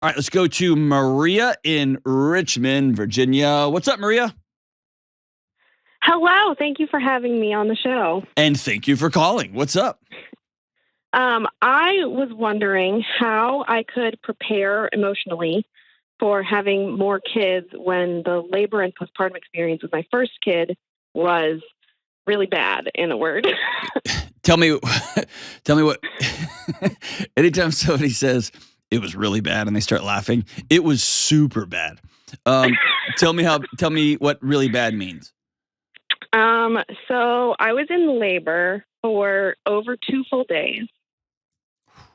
All right, let's go to Maria in Richmond, Virginia. What's up, Maria? Hello. Thank you for having me on the show. And thank you for calling. What's up? I was wondering how I could prepare emotionally for having more kids when the labor and postpartum experience with my first kid was really bad, in a word. Tell me what. Anytime somebody says it was really bad and they start laughing, it was super bad. Tell me what really bad means. So I was in labor for over 2 full days.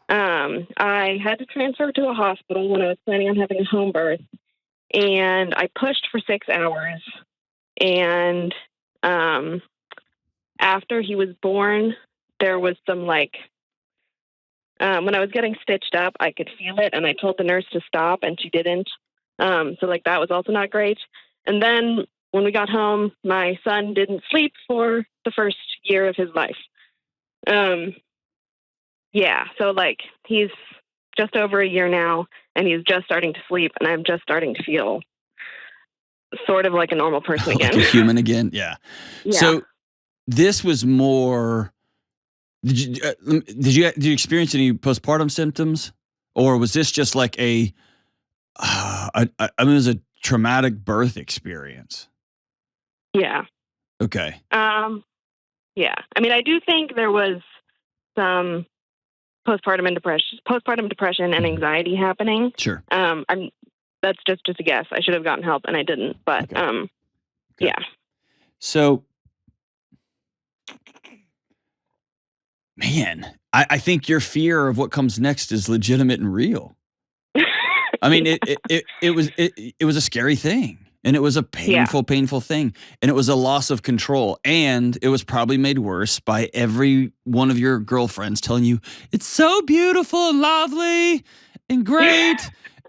I had to transfer to a hospital when I was planning on having a home birth, and I pushed for 6 hours. And after he was born, there was some when I was getting stitched up, I could feel it, and I told the nurse to stop, and she didn't. So that was also not great. And then when we got home, my son didn't sleep for the first year of his life. So he's just over a year now, and he's just starting to sleep, and I'm just starting to feel sort of like a normal person again. Like a human again? Yeah. So this was more. Did you experience any postpartum symptoms, or was this just like it was a traumatic birth experience? Yeah. Okay. Yeah. I mean, I do think there was some postpartum depression and anxiety happening. Sure. That's just a guess. I should have gotten help and I didn't, but Okay. Yeah. So, man, I think your fear of what comes next is legitimate and real. I mean, it was a scary thing, and it was a painful thing, and it was a loss of control, and it was probably made worse by every one of your girlfriends telling you it's so beautiful and lovely and great,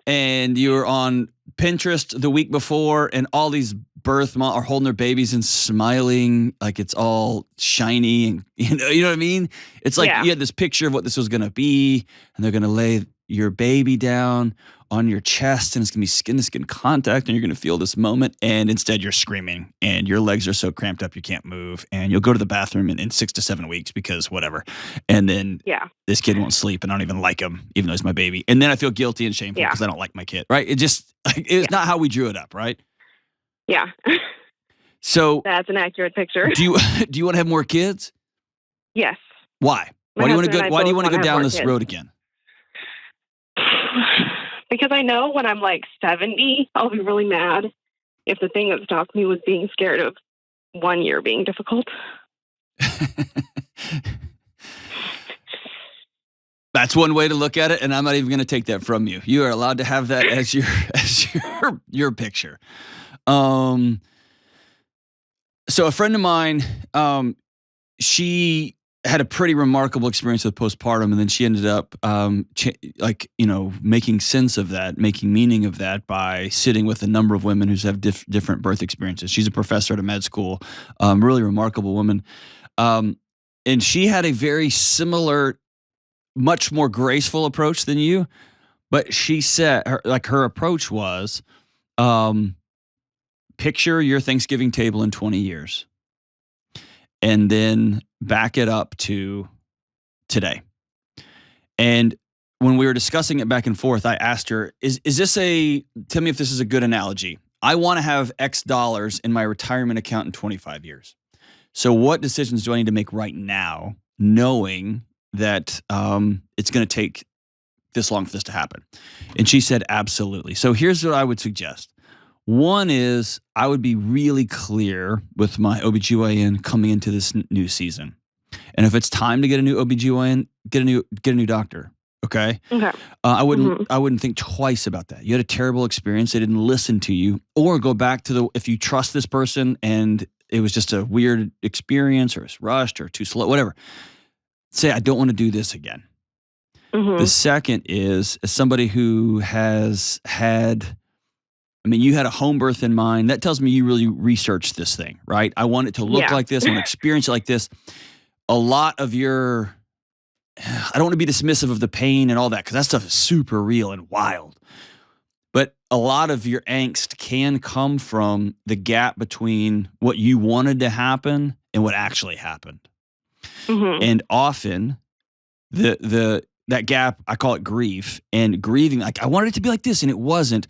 and you were on Pinterest the week before, and all these birth moms are holding their babies and smiling like it's all shiny, and you know what I mean? It's like you had this picture of what this was going to be, and they're going to lay your baby down on your chest, and it's going to be skin-to-skin contact, and you're going to feel this moment, and instead you're screaming, and your legs are so cramped up you can't move, and you'll go to the bathroom in 6 to 7 weeks because whatever. And then this kid won't sleep, and I don't even like him, even though he's my baby. And then I feel guilty and shameful because I don't like my kid, right? It's not how we drew it up, right? Yeah. So that's an accurate picture. Do you want to have more kids? Yes. Why? Why do you want to go down this road again? Because I know when I'm 70, I'll be really mad if the thing that stopped me was being scared of 1 year being difficult. That's one way to look at it, and I'm not even going to take that from you. You are allowed to have that as your picture. So a friend of mine, she had a pretty remarkable experience with postpartum, and then she ended up making sense of that, making meaning of that by sitting with a number of women who have different birth experiences. She's a professor at a med school, really remarkable woman. And she had a very similar, much more graceful approach than you, but she said her approach was, picture your Thanksgiving table in 20 years. And then back it up to today. And when we were discussing it back and forth, I asked her, tell me if this is a good analogy. I want to have X dollars in my retirement account in 25 years. So what decisions do I need to make right now, knowing that it's going to take this long for this to happen? And she said, absolutely. So here's what I would suggest. One is I would be really clear with my OBGYN coming into this new season. And if it's time to get a new OBGYN, get a new doctor. Okay. I wouldn't think twice about that. You had a terrible experience. They didn't listen to you, or go back to if you trust this person and it was just a weird experience or it's rushed or too slow, whatever. Say, I don't want to do this again. The second is, as somebody who has had, you had a home birth in mind. That tells me you really researched this thing, right? I want it to look like this. I want to experience it like this. A lot of I don't want to be dismissive of the pain and all that, because that stuff is super real and wild. But a lot of your angst can come from the gap between what you wanted to happen and what actually happened. Mhm. And often that gap, I call it grief, and grieving, like I wanted it to be like this and it wasn't.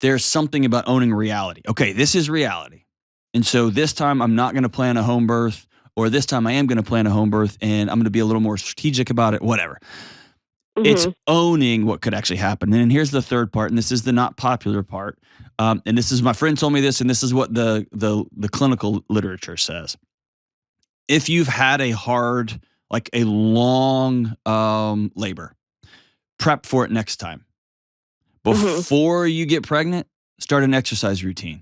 There's something about owning reality. Okay, this is reality. And so this time I'm not going to plan a home birth, or this time I am going to plan a home birth and I'm going to be a little more strategic about it, whatever. It's Mhm. owning what could actually happen. And here's the third part, and this is the not popular part. And this is, my friend told me this, and this is what the clinical literature says. If you've had a hard, like a long labor, prep for it next time. Mhm. Before you get pregnant, start an exercise routine.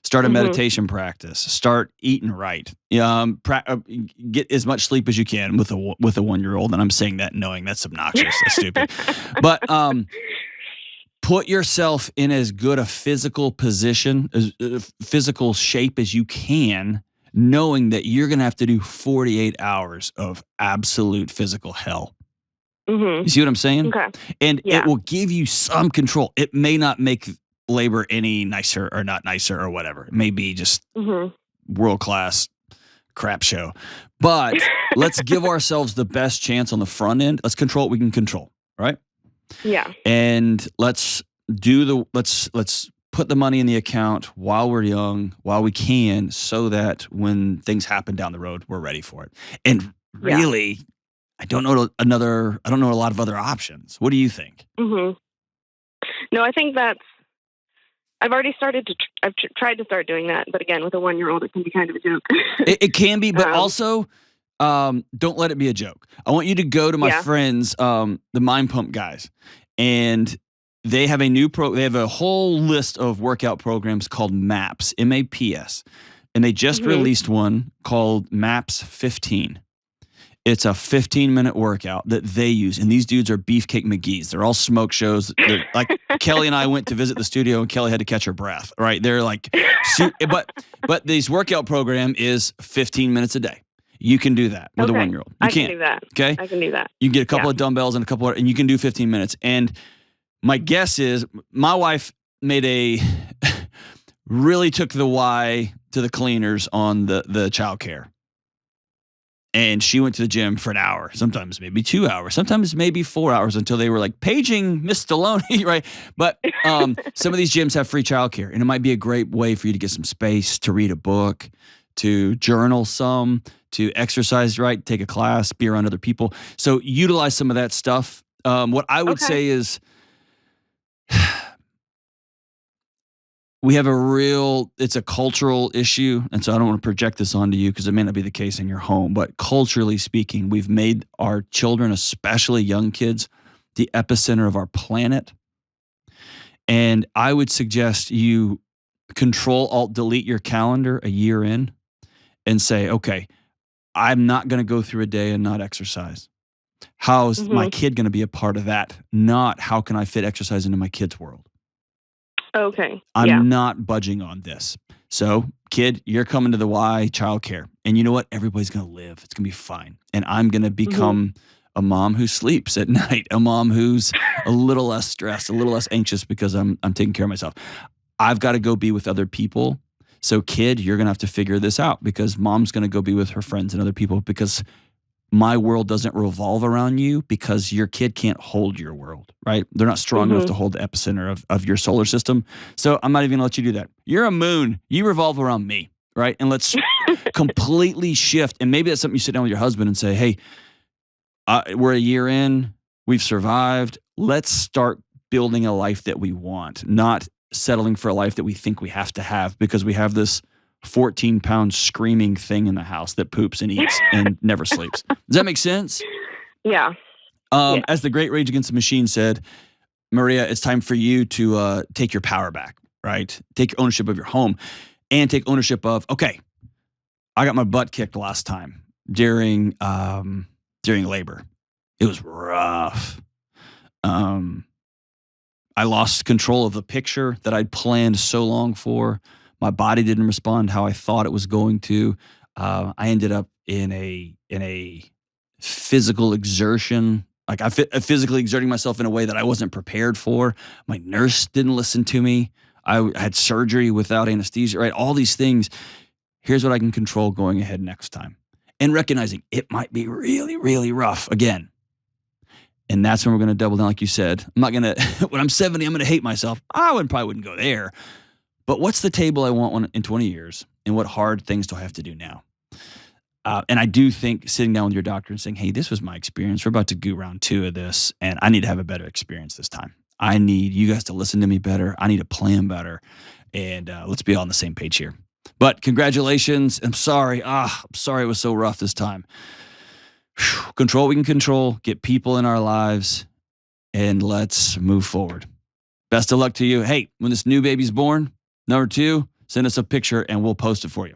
Start a Mhm. meditation practice. Start eating right. Get as much sleep as you can with a 1-year-old. And I'm saying that knowing that's obnoxious, that's stupid. But put yourself in as good a physical position, physical shape as you can, knowing that you're going to have to do 48 hours of absolute physical hell. Mhm. You see what I'm saying? Okay. And it Yeah. will give you some control. It may not make labor any nicer or not nicer or whatever. It may be just Mhm. world class crap show. But let's give ourselves the best chance on the front end. Let's control what we can control, right? Yeah. And let's put the money in the account while we're young, while we can, so that when things happen down the road, we're ready for it. And Yeah. really, I don't know a lot of other options. What do you think? Mhm. No, I think that's. I've already started to. I've tried to start doing that, but again, with a 1-year-old, it can be kind of a joke. It can be, but um. also, don't let it be a joke. I want you to go to my Yeah. friends, the Mind Pump guys, and they have a new They have a whole list of workout programs called MAPS, MAPS, and they just Mhm. released one called MAPS 15. It's a 15-minute workout that they use, and these dudes are Beefcake McGee's. They're all smoke shows. They're like Kelly and I went to visit the studio, and Kelly had to catch her breath. Right? They're like, but this workout program is 15 minutes a day. You can do that with a Okay. 1-year-old. You I can can. do that. Okay. I can do that. You can get a couple Yeah. of dumbbells and and you can do 15 minutes. And my guess is my wife made really took the Y to the cleaners on the childcare. And she went to the gym for an hour, sometimes maybe 2 hours, sometimes maybe 4 hours until they were like paging Miss Delony, right? But some of these gyms have free childcare, and it might be a great way for you to get some space to read a book, to journal some, to exercise right, take a class, be around other people. So utilize some of that stuff. What I would Okay. say is it's a cultural issue. And so I don't want to project this onto you because it may not be the case in your home, but culturally speaking, we've made our children, especially young kids, the epicenter of our planet. And I would suggest you control alt delete your calendar a year in and say, okay, I'm not going to go through a day and not exercise. How's my Mhm. kid going to be a part of that? Not how can I fit exercise into my kid's world? Okay. Yeah. I'm not budging on this. So, kid, you're coming to the Y childcare. And you know what? Everybody's going to live. It's going to be fine. And I'm going to Mhm. become a mom who sleeps at night, a mom who's a little less stressed, a little less anxious because I'm taking care of myself. I've got to go be with other people. So, kid, you're going to have to figure this out because mom's going to go be with her friends and other people because my world doesn't revolve around you because your kid can't hold your world, right? They're not strong enough to Mhm. hold the epicenter of your solar system. So I'm not even gonna let you do that. You're a moon. You revolve around me, right? And let's completely shift. And maybe that's something you sit down with your husband and say, hey, we're a year in, we've survived. Let's start building a life that we want, not settling for a life that we think we have to have because we have this 14-pound screaming thing in the house that poops and eats and never sleeps. Does that make sense? Yeah. Yes. As the great Rage Against the Machine said, Maria, it's time for you to take your power back, right? Take ownership of your home and take ownership of, okay, I got my butt kicked last time during labor. It was rough. Um, I lost control of the picture that I'd planned so long for. My body didn't respond how I thought it was going to. I ended up in a physical exertion Like I physically exerting myself in a way that I wasn't prepared for. My nurse didn't listen to me. I had surgery without anesthesia, right? All these things. Here's what I can control going ahead next time. And recognizing it might be really, really rough again. And that's when we're going to double down, like you said. I'm not going to, when I'm 70, I'm going to hate myself. Probably wouldn't go there. But what's the table I want in 20 years? And what hard things do I have to do now? And I do think sitting down with your doctor and saying, hey, this was my experience. We're about to go round 2 of this, and I need to have a better experience this time. I need you guys to listen to me better. I need to plan better. And let's be all on the same page here. But congratulations. I'm sorry. I'm sorry it was so rough this time. Control what we can control. Get people in our lives. And let's move forward. Best of luck to you. Hey, when this new baby's born, number 2, send us a picture and we'll post it for you.